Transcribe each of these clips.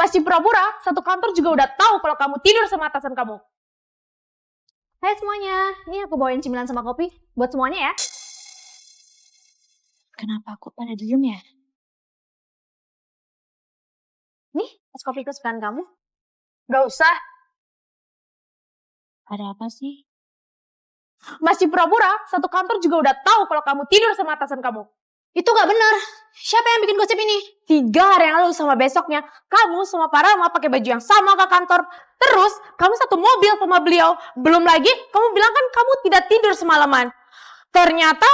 Masih pura-pura, satu kantor juga udah tahu kalau kamu tidur sama atasan kamu. Hai semuanya, ini aku bawain cemilan sama kopi buat semuanya ya. Kenapa aku pada diem ya? Nih, es kopi kesukaan kamu. Gak usah. Ada apa sih? Masih pura-pura, satu kantor juga udah tahu kalau kamu tidur sama atasan kamu. Itu gak benar. Siapa yang bikin gosip ini? 3 hari yang lalu sama besoknya, kamu sama Pak Rama pakai baju yang sama ke kantor. Terus, kamu satu mobil sama beliau. Belum lagi, kamu bilang kan kamu tidak tidur semalaman. Ternyata,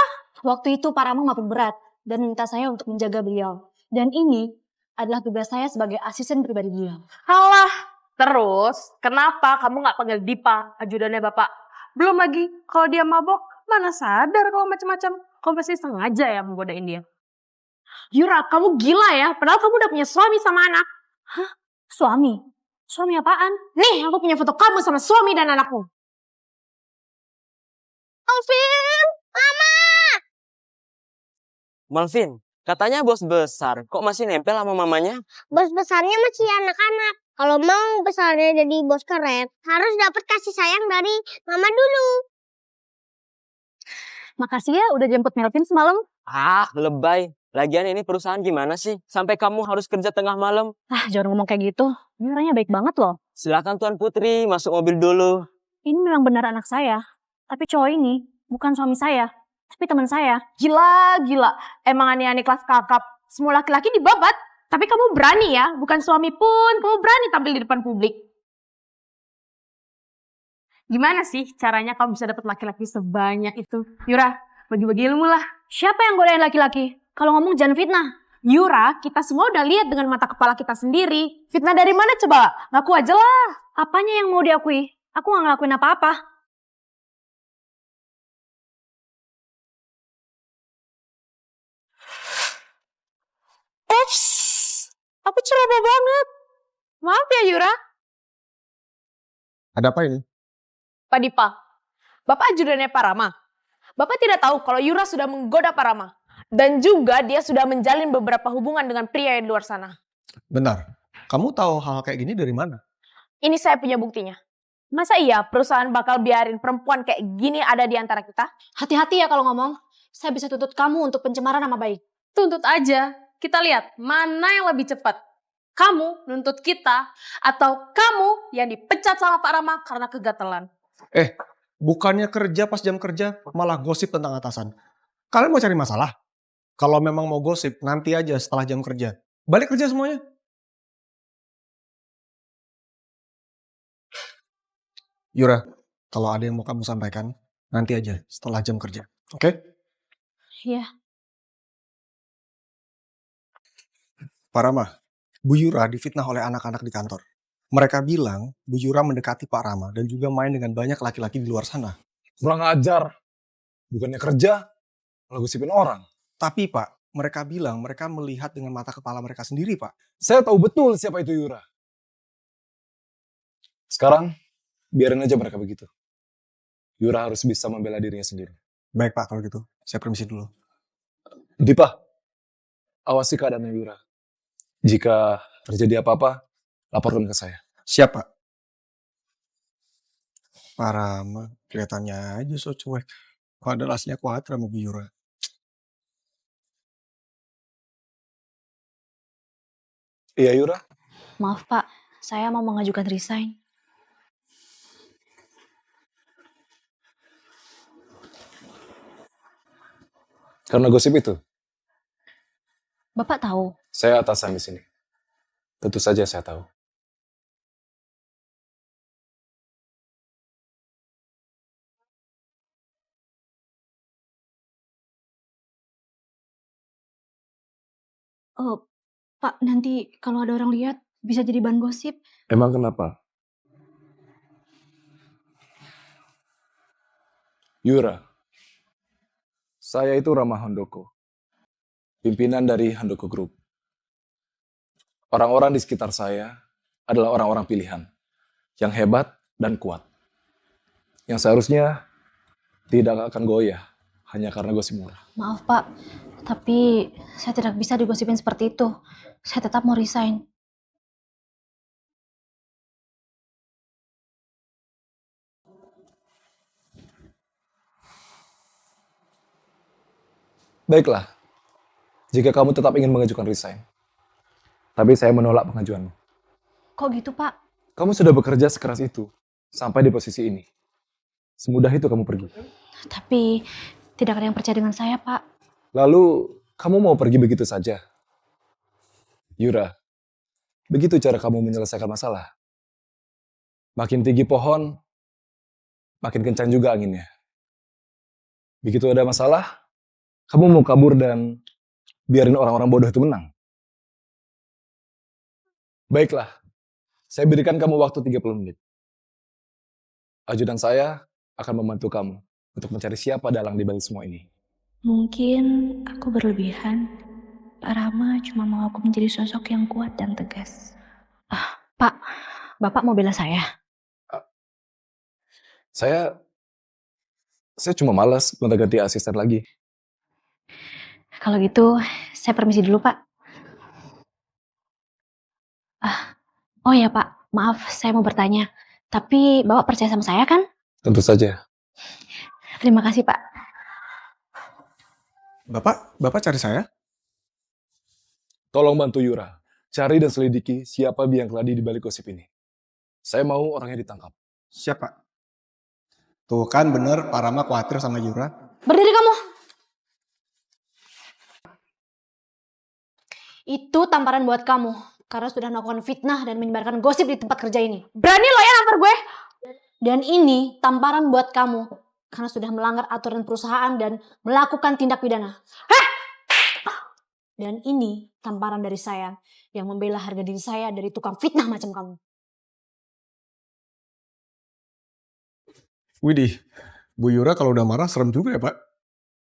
Waktu itu Pak Rama mabuk berat dan minta saya untuk menjaga beliau. Dan ini adalah tugas saya sebagai asisten pribadi beliau. halah. Terus, kenapa kamu gak panggil Dipa, ajudannya Bapak? Belum lagi, kalau dia mabok, mana sadar kalau macam-macam. Kamu pasti sengaja ya menggodain dia. Yura, kamu gila ya. Padahal kamu udah punya suami sama anak. Hah? Suami? Suami apaan? Nih, aku punya foto kamu sama suami dan anakmu. Alvin, Mama. Malvin, katanya bos besar. Kok masih nempel sama mamanya? Bos besarnya masih anak-anak. Kalau mau besarnya jadi bos keren, harus dapat kasih sayang dari Mama dulu. Makasih ya udah jemput Melvin semalam. Ah, lebay. Lagian ini perusahaan gimana sih? Sampai kamu harus kerja tengah malam. Jangan ngomong kayak gitu. Ini orangnya baik banget loh. Silakan Tuan Putri, masuk mobil dulu. Ini memang benar anak saya. Tapi cowok ini bukan suami saya, tapi teman saya. Gila. Emang aneh-aneh kelas kakap. Semua laki-laki dibabat. Tapi kamu berani ya, bukan suami pun, kamu berani tampil di depan publik. Gimana sih caranya kamu bisa dapat laki-laki sebanyak itu? Yura, bagi-bagi ilmu lah. Siapa yang godain laki-laki? Kalau ngomong jangan fitnah. Yura, kita semua udah lihat dengan mata kepala kita sendiri. Fitnah dari mana coba? Ngaku aja lah. Apanya yang mau diakui? Aku gak ngelakuin apa-apa. Aku ceroboh banget. Maaf ya Yura. Ada apa ini? Pak Dipa, Bapak ajudannya Pak Rama. Bapak tidak tahu kalau Yura sudah menggoda Pak Rama. Dan juga dia sudah menjalin beberapa hubungan dengan pria di luar sana. Benar. Kamu tahu hal kayak gini dari mana? Ini saya punya buktinya. Masa iya perusahaan bakal biarin perempuan kayak gini ada di antara kita? Hati-hati ya kalau ngomong. Saya bisa tuntut kamu untuk pencemaran nama baik. Tuntut aja. Kita lihat mana yang lebih cepat. Kamu nuntut kita atau kamu yang dipecat sama Pak Rama karena kegatelan. Bukannya kerja pas jam kerja, malah gosip tentang atasan. Kalian mau cari masalah? Kalau memang mau gosip, nanti aja setelah jam kerja. Balik kerja semuanya. Yura, kalau ada yang mau kamu sampaikan, nanti aja setelah jam kerja. Oke? Iya. Pak Rama, Bu Yura difitnah oleh anak-anak di kantor. Mereka bilang Bu Yura mendekati Pak Rama dan juga main dengan banyak laki-laki di luar sana. Kurang ajar. Bukannya kerja, malah gosipin orang. Tapi Pak, mereka bilang mereka melihat dengan mata kepala mereka sendiri Pak. Saya tahu betul siapa itu Yura. Sekarang, biarin aja mereka begitu. Yura harus bisa membela dirinya sendiri. Baik Pak, kalau gitu. Saya permisi dulu. Dipa, awasi keadaan Yura. Jika terjadi apa-apa, laporkan ke saya. Siap Pak. Pak Rama, kelihatannya aja so cuek. Padahal aslinya khawatir sama Bu Yura. Iya Yura? Maaf Pak, saya mau mengajukan resign. Karena gosip itu, Bapak tahu? saya atasan di sini. Tentu saja saya tahu. Oh, Pak, nanti kalau ada orang lihat bisa jadi bahan gosip. Emang kenapa? Yura, saya itu Rama Handoko, pimpinan dari Handoko Group. Orang-orang di sekitar saya adalah orang-orang pilihan, yang hebat dan kuat. Yang seharusnya tidak akan goyah hanya karena gosip murah. Maaf Pak, tapi saya tidak bisa digosipin seperti itu. Saya tetap mau resign. Baiklah, jika kamu tetap ingin mengajukan resign. Tapi saya menolak pengajuanmu. Kok gitu, Pak? Kamu sudah bekerja sekeras itu, sampai di posisi ini. Semudah itu kamu pergi. Tapi tidak ada yang percaya dengan saya, Pak. Lalu, kamu mau pergi begitu saja? Yura, begitu cara kamu menyelesaikan masalah. Makin tinggi pohon, makin kencang juga anginnya. Begitu ada masalah, kamu mau kabur dan biarin orang-orang bodoh itu menang. Baiklah, saya berikan kamu waktu 30 menit. Ajudan saya akan membantu kamu untuk mencari siapa dalang di balik semua ini. Mungkin aku berlebihan. Pak Rama cuma mau aku menjadi sosok yang kuat dan tegas. Pak, Bapak mau bela saya? Saya cuma malas gonta-ganti asisten lagi. Kalau gitu, saya permisi dulu, Pak. Oh ya, Pak. Maaf, saya mau bertanya. Tapi Bapak percaya sama saya, kan? Tentu saja. Terima kasih, Pak. Bapak cari saya? Tolong bantu Yura. Cari dan selidiki siapa biang keladi di balik gosip ini. Saya mau orangnya ditangkap. Siapa? Tuh kan bener, Pak Rama khawatir sama Yura. Berdiri kamu. Itu tamparan buat kamu. Karena sudah melakukan fitnah dan menyebarkan gosip di tempat kerja ini. Berani lo ya nampar gue? Dan ini tamparan buat kamu. Karena sudah melanggar aturan perusahaan dan melakukan tindak pidana. Dan ini tamparan dari saya yang membela harga diri saya dari tukang fitnah macam kamu. Widih, Bu Yura kalau udah marah serem juga ya, Pak?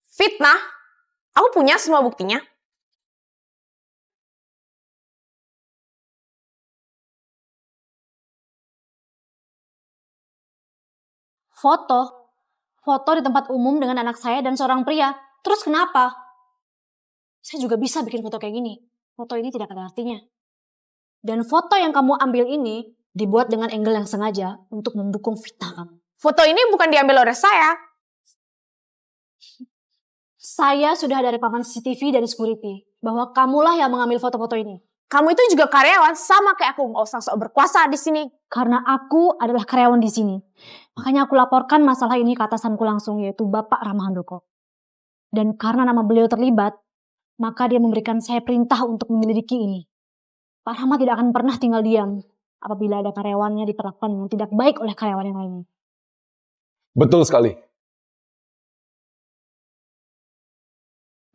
Fitnah? Aku punya semua buktinya. Foto di tempat umum dengan anak saya dan seorang pria. Terus kenapa? Saya juga bisa bikin foto kayak gini. Foto ini tidak ada artinya. Dan foto yang kamu ambil ini dibuat dengan angle yang sengaja untuk mendukung fitnah kamu. Foto ini bukan diambil oleh saya. Saya sudah ada rekaman CCTV dari security bahwa kamulah yang mengambil foto-foto ini. Kamu itu juga karyawan sama kayak aku. Nggak usah sok berkuasa di sini. Karena aku adalah karyawan di sini. Makanya aku laporkan masalah ini ke atasanku langsung, yaitu Bapak Rama Handoko. Dan karena nama beliau terlibat, maka dia memberikan saya perintah untuk menyelidiki ini. Pak Rama tidak akan pernah tinggal diam apabila ada karyawannya diperlakukan dengan tidak baik oleh karyawan yang lainnya. Betul sekali.